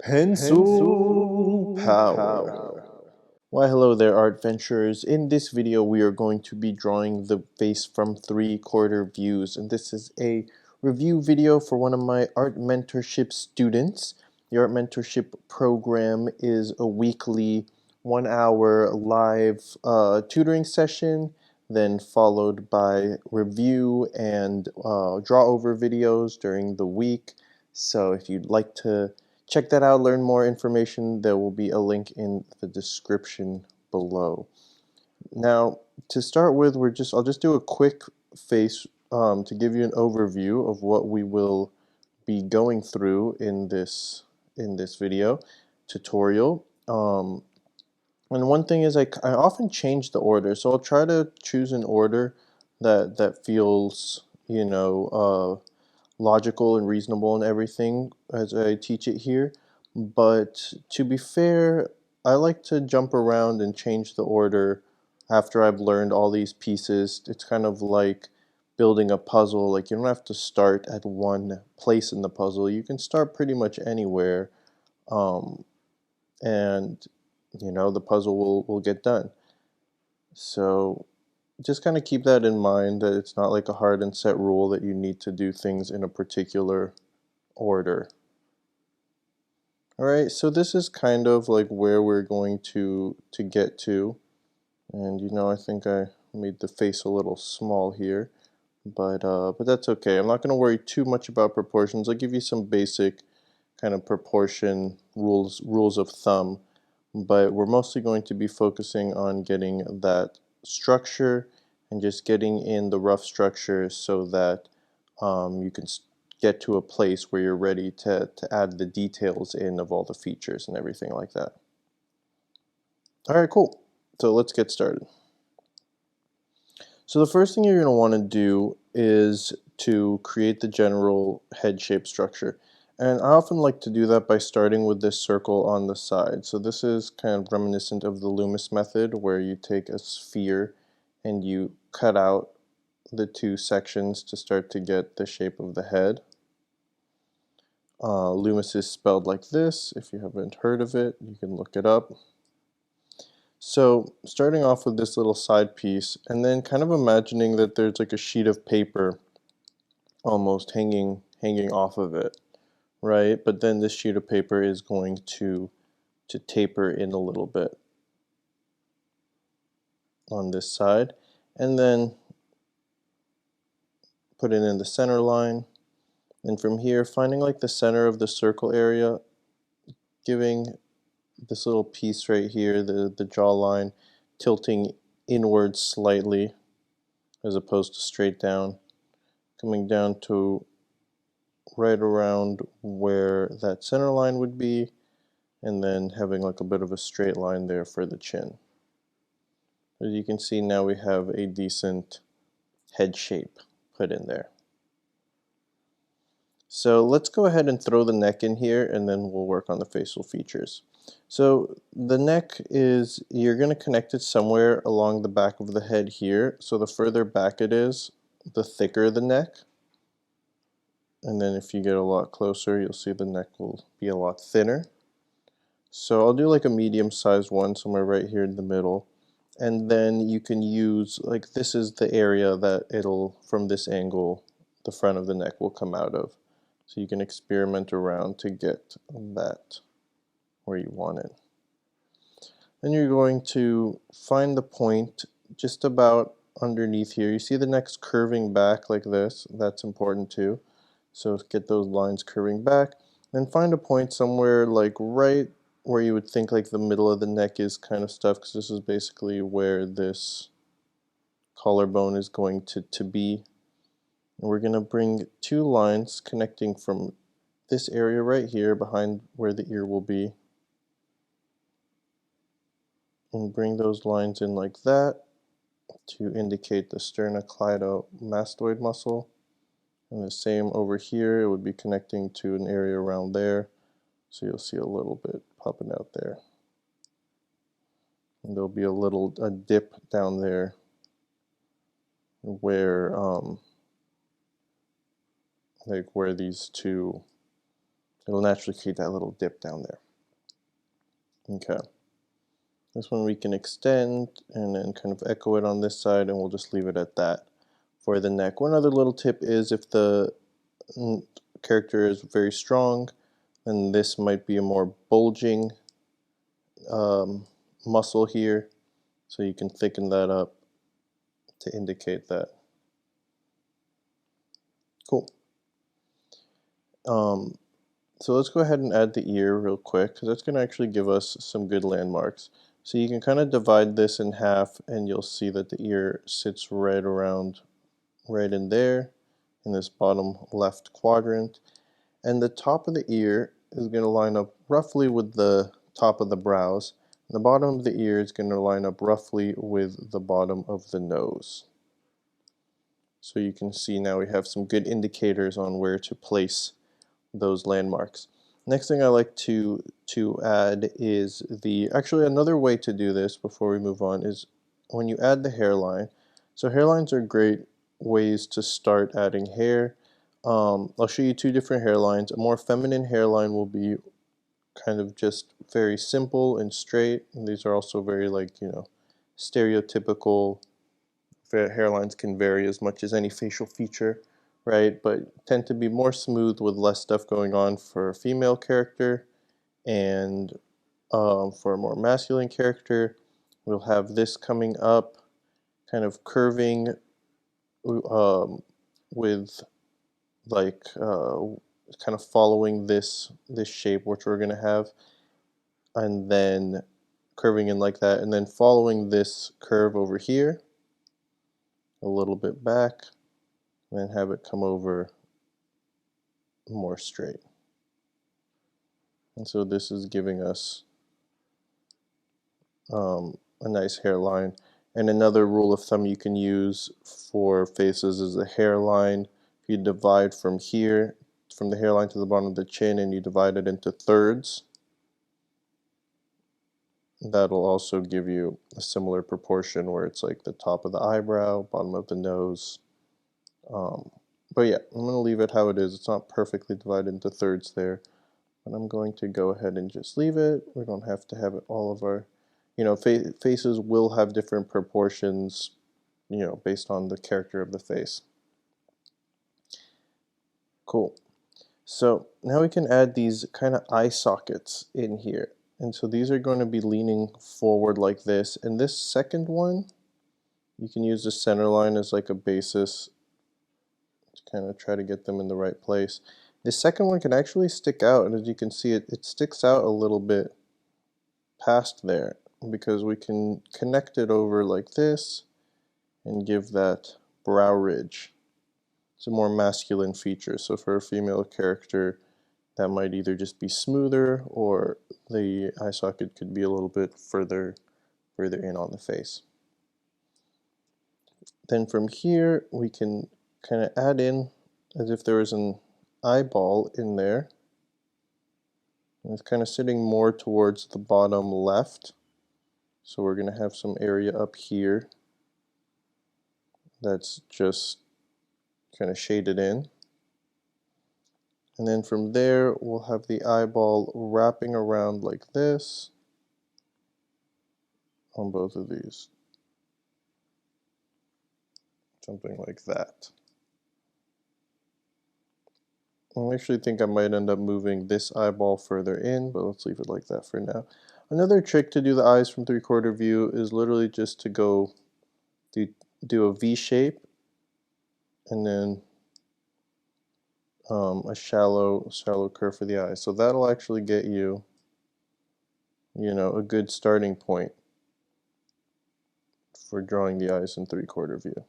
Pencil power. Why hello there, art venturers. In this video we are going to be drawing the face from 3/4 views, and this is a review video for one of my art mentorship students. The art mentorship program is a weekly 1 hour live tutoring session, then followed by review and draw over videos during the week. So if you'd like to check that out, learn more information, there will be a link in the description below. Now, to start with, I'll just do a quick face to give you an overview of what we will be going through in this video tutorial. And one thing is I often change the order, so I'll try to choose an order that feels, logical and reasonable and everything as I teach it here. But to be fair, I like to jump around and change the order after I've learned all these pieces. It's kind of like building a puzzle. Like, you don't have to start at one place in the puzzle. You can start pretty much anywhere, and the puzzle will get done. So just kind of keep that in mind, that it's not like a hard and set rule that you need to do things in a particular order. Alright, so this is kind of like where we're going to get to. And I think I made the face a little small here, but that's okay. I'm not going to worry too much about proportions. I'll give you some basic kind of proportion rules of thumb, but we're mostly going to be focusing on getting that structure and just getting in the rough structure so that you can get to a place where you're ready to add the details in of all the features and everything like that. Alright, cool. So let's get started. So the first thing you're going to want to do is to create the general head shape structure. And I often like to do that by starting with this circle on the side. So this is kind of reminiscent of the Loomis method, where you take a sphere and you cut out the two sections to start to get the shape of the head. Loomis is spelled like this. If you haven't heard of it, you can look it up. So starting off with this little side piece, and then kind of imagining that there's like a sheet of paper almost hanging off of it, right? But then this sheet of paper is going to taper in a little bit on this side, and then put it in the center line. And from here, finding like the center of the circle area, giving this little piece right here, the jawline, tilting inwards slightly as opposed to straight down, coming down to right around where that center line would be, and then having like a bit of a straight line there for the chin. As you can see, now we have a decent head shape put in there. So let's go ahead and throw the neck in here, and then we'll work on the facial features. So the neck is, you're going to connect it somewhere along the back of the head here. So the further back it is, the thicker the neck. And then if you get a lot closer, you'll see the neck will be a lot thinner. So I'll do like a medium-sized one somewhere right here in the middle. And then you can use, like, this is the area that from this angle, the front of the neck will come out of. So you can experiment around to get that where you want it. Then you're going to find the point just about underneath here. You see the neck's curving back like this. That's important too. So get those lines curving back. Then find a point somewhere like right where you would think like the middle of the neck is kind of stuff, because this is basically where this collarbone is going to be. And we're going to bring two lines connecting from this area right here behind where the ear will be, and bring those lines in like that to indicate the sternocleidomastoid muscle. And the same over here, it would be connecting to an area around there, so you'll see a little bit popping out there. And there'll be a dip down there where like where these two it'll naturally create that little dip down there. Okay. This one we can extend and then kind of echo it on this side, and we'll just leave it at that for the neck. One other little tip is if the character is very strong, then this might be a more bulging muscle here, so you can thicken that up to indicate that. Cool. So let's go ahead and add the ear real quick, because that's going to actually give us some good landmarks. So you can kind of divide this in half, and you'll see that the ear sits right around, right in there, in this bottom left quadrant. And the top of the ear is going to line up roughly with the top of the brows. And the bottom of the ear is going to line up roughly with the bottom of the nose. So you can see now we have some good indicators on where to place those landmarks. Next thing I like to add is actually another way to do this before we move on is when you add the hairline. So hairlines are great ways to start adding hair. I'll show you two different hairlines. A more feminine hairline will be kind of just very simple and straight. And these are also very, like, you know, stereotypical. Hairlines can vary as much as any facial feature, right? But tend to be more smooth with less stuff going on for a female character. And for a more masculine character, we'll have this coming up, kind of curving with like kind of following this shape which we're going to have, and then curving in like that, and then following this curve over here a little bit back, and then have it come over more straight. And so this is giving us a nice hairline. And another rule of thumb you can use for faces is the hairline. If you divide from here, from the hairline to the bottom of the chin, and you divide it into thirds, that'll also give you a similar proportion where it's like the top of the eyebrow, bottom of the nose. But yeah, I'm going to leave it how it is. It's not perfectly divided into thirds there, but I'm going to go ahead and just leave it. We don't have to have it all of our, you know, faces will have different proportions, you know, based on the character of the face. Cool. So now we can add these kind of eye sockets in here. And so these are going to be leaning forward like this. And this second one, you can use the center line as like a basis to kind of try to get them in the right place. The second one can actually stick out, and as you can see, it sticks out a little bit past there, because we can connect it over like this and give that brow ridge. It's a more masculine feature, so for a female character, that might either just be smoother, or the eye socket could be a little bit further in on the face. Then from here, we can kind of add in as if there was an eyeball in there. And it's kind of sitting more towards the bottom left. So we're going to have some area up here that's just kind of shaded in. And then from there, we'll have the eyeball wrapping around like this on both of these. Something like that. I actually think I might end up moving this eyeball further in, but let's leave it like that for now. Another trick to do the eyes from 3/4 view is literally just to go do a V shape, and then a shallow curve for the eyes. So that'll actually get you, you know, a good starting point for drawing the eyes in 3/4 view.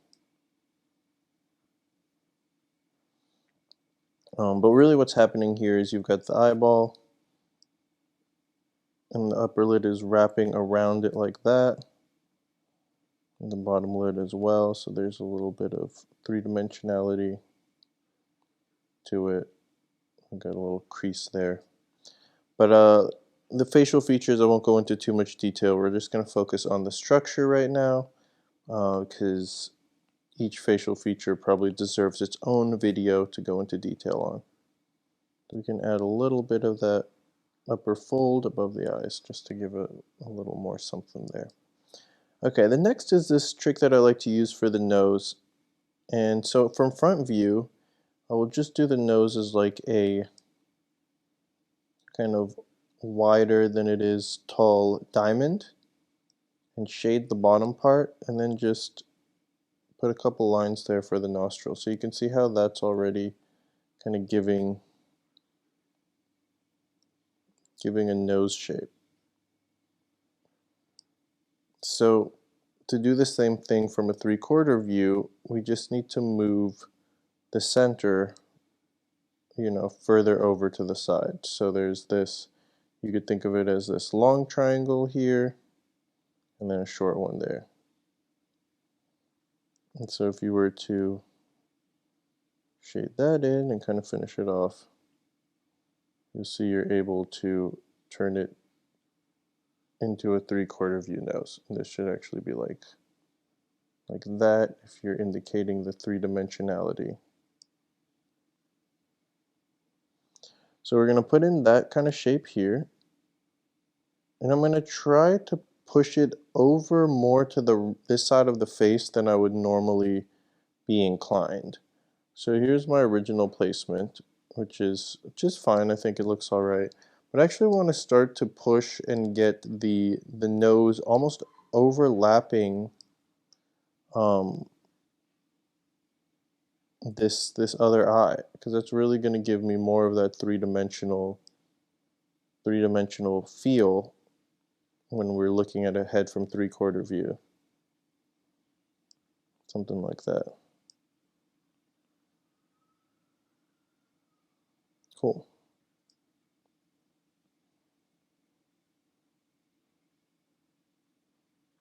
But really what's happening here is you've got the eyeball, and the upper lid is wrapping around it like that, and the bottom lid as well, so there's a little bit of three-dimensionality to it. I've got a little crease there. But the facial features I won't go into too much detail. We're just going to focus on the structure right now, because each facial feature probably deserves its own video to go into detail on. We can add a little bit of that upper fold above the eyes just to give it a little more something there. Okay, the next is this trick that I like to use for the nose. And so from front view, I will just do the nose as like a kind of wider than it is tall diamond and shade the bottom part and then just put a couple lines there for the nostril. So you can see how that's already kind of giving a nose shape. So to do the same thing from a 3/4 view, we just need to move the center, further over to the side. So there's this, you could think of it as this long triangle here, and then a short one there. And so if you were to shade that in and kind of finish it off, you'll see you're able to turn it into a 3/4 view nose. And this should actually be like that if you're indicating the three-dimensionality. So we're going to put in that kind of shape here, and I'm going to try to push it over more to this side of the face than I would normally be inclined. So here's my original placement, which is just fine. I think it looks all right. But I actually want to start to push and get the nose almost overlapping this other eye, because that's really going to give me more of that three-dimensional feel when we're looking at a head from 3/4 view. Something like that. Cool.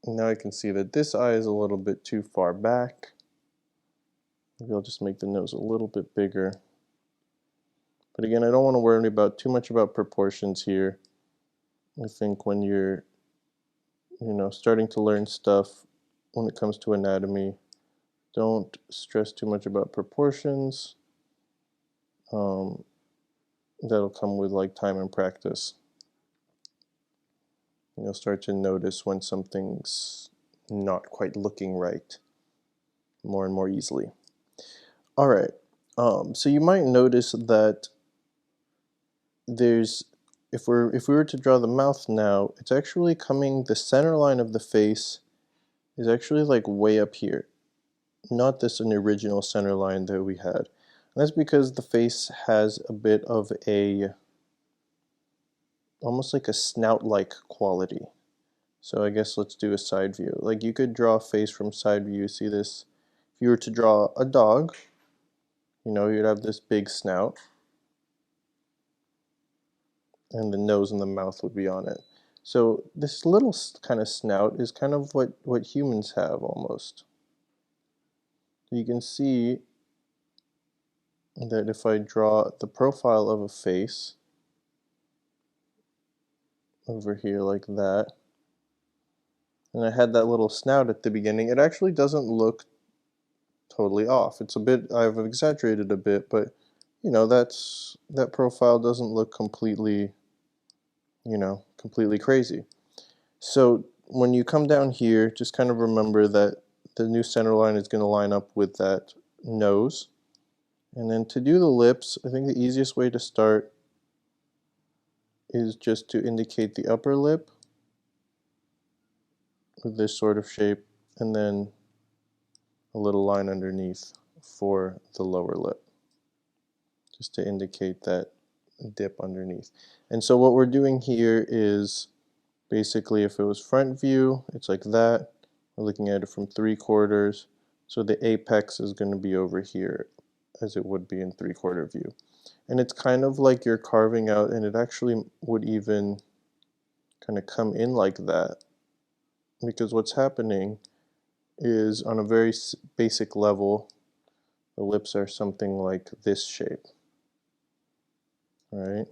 And now I can see that this eye is a little bit too far back. Maybe I'll just make the nose a little bit bigger. But again, I don't want to worry too much about proportions here. I think when you're, starting to learn stuff when it comes to anatomy, don't stress too much about proportions. That'll come with like time and practice. You'll start to notice when something's not quite looking right more and more easily. All right, so you might notice that there's, if we were to draw the mouth now, it's actually coming, the center line of the face is actually like way up here, not this an original center line that we had. And that's because the face has a bit of a, almost like a snout-like quality. So I guess let's do a side view. Like you could draw a face from side view. See this? If you were to draw a dog, you'd have this big snout, and the nose and the mouth would be on it. So this little kind of snout is kind of what humans have almost. You can see that if I draw the profile of a face over here like that, and I had that little snout at the beginning, it actually doesn't look totally off. It's a bit, I've exaggerated a bit, but that profile doesn't look completely, completely crazy. So when you come down here, just kind of remember that the new center line is going to line up with that nose. And then to do the lips, I think the easiest way to start is just to indicate the upper lip with this sort of shape, and then a little line underneath for the lower lip, just to indicate that dip underneath. And so what we're doing here is basically, if it was front view, it's like that. We're looking at it from 3/4, so the apex is going to be over here as it would be in 3/4 view. And it's kind of like you're carving out, and it actually would even kind of come in like that, because what's happening is, on a very basic level, the lips are something like this shape, right?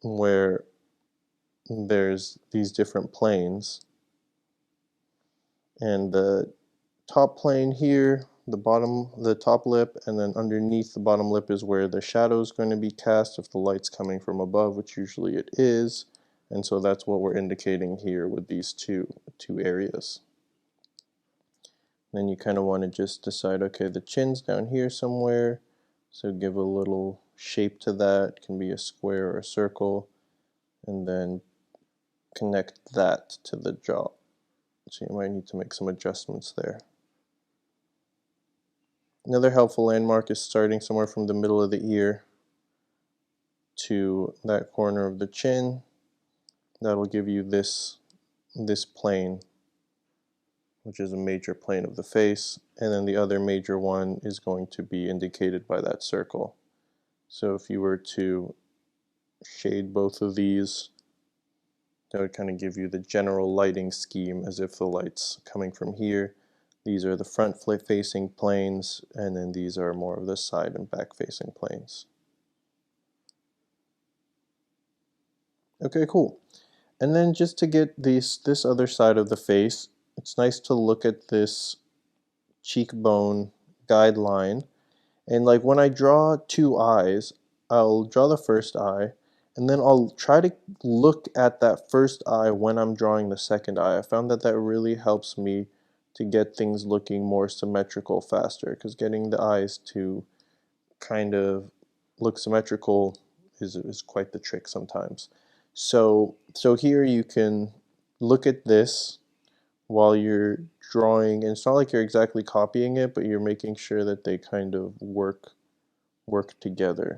Where there's these different planes, and the top plane here the top lip, and then underneath the bottom lip is where the shadow is going to be cast if the light's coming from above, which usually it is. And so that's what we're indicating here with these two areas. Then you kind of want to just decide, okay, the chin's down here somewhere, so give a little shape to that. It can be a square or a circle, and then connect that to the jaw. So you might need to make some adjustments there. Another helpful landmark is starting somewhere from the middle of the ear to that corner of the chin. That'll give you this plane, which is a major plane of the face, and then the other major one is going to be indicated by that circle. So if you were to shade both of these, that would kind of give you the general lighting scheme as if the light's coming from here. These are the front facing planes, and then these are more of the side and back facing planes. Okay, cool. And then just to get this other side of the face, it's nice to look at this cheekbone guideline. And like when I draw two eyes, I'll draw the first eye, and then I'll try to look at that first eye when I'm drawing the second eye. I found that that really helps me to get things looking more symmetrical faster, because getting the eyes to kind of look symmetrical is quite the trick sometimes. So here you can look at this while you're drawing, and it's not like you're exactly copying it, but you're making sure that they kind of work together.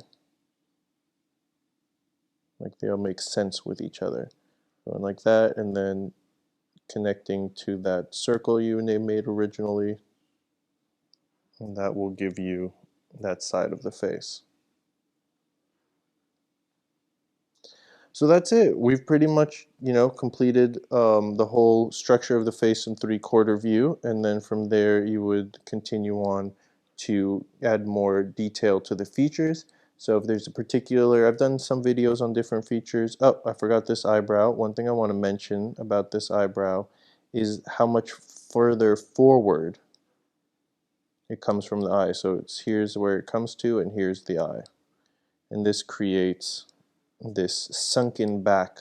Like they'll make sense with each other. Going like that, and then connecting to that circle you made originally, and that will give you that side of the face. So that's it. We've pretty much, completed the whole structure of the face in 3/4 view, and then from there you would continue on to add more detail to the features. So if there's a particular, I've done some videos on different features. Oh, I forgot this eyebrow. One thing I want to mention about this eyebrow is how much further forward it comes from the eye. So here's where it comes to, and here's the eye. And this creates this sunken back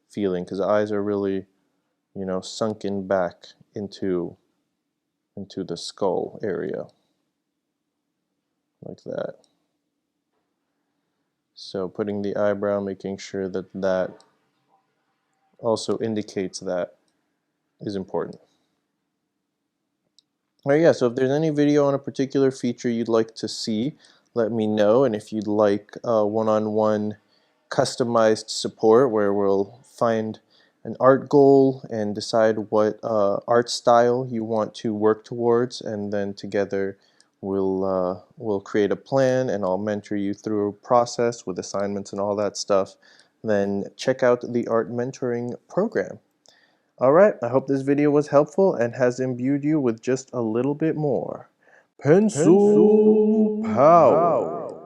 feeling, because the eyes are really, sunken back into the skull area, like that. So putting the eyebrow, making sure that that also indicates that is important. Alright, yeah, so if there's any video on a particular feature you'd like to see, let me know. And if you'd like one-on-one customized support where we'll find an art goal and decide what art style you want to work towards, and then together we'll create a plan, and I'll mentor you through a process with assignments and all that stuff, then check out the art mentoring program. Alright, I hope this video was helpful and has imbued you with just a little bit more pencil power.